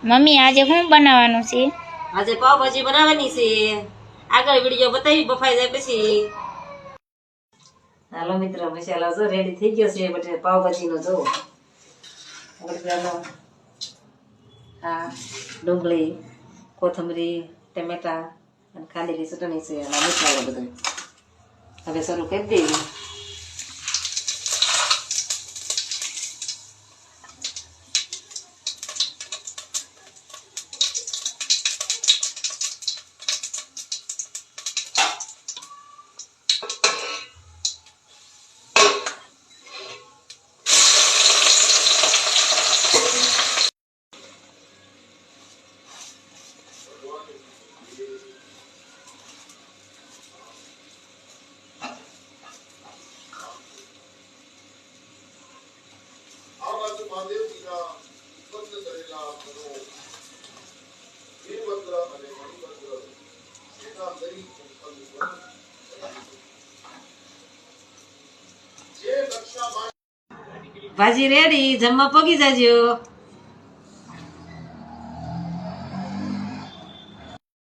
Mummy આજે શું બનાવવાનું છે? આજે પાવભાજી બનાવવાની છે. આગળ વિડીયો બતાવી બફાઈ જાય પછી. હાલો મિત્ર, મસાલા જો રેડી થઈ ગયો છે બટે પાવભાજી નો જો. ડુંગળી, કોથમરી, ટમેટા અને ખાંડેલી ચટણી છે અને મસાલો બધો. હવે શરૂ કરી દઈએ. ભાજી રેડી, જમવા પગી જાજો.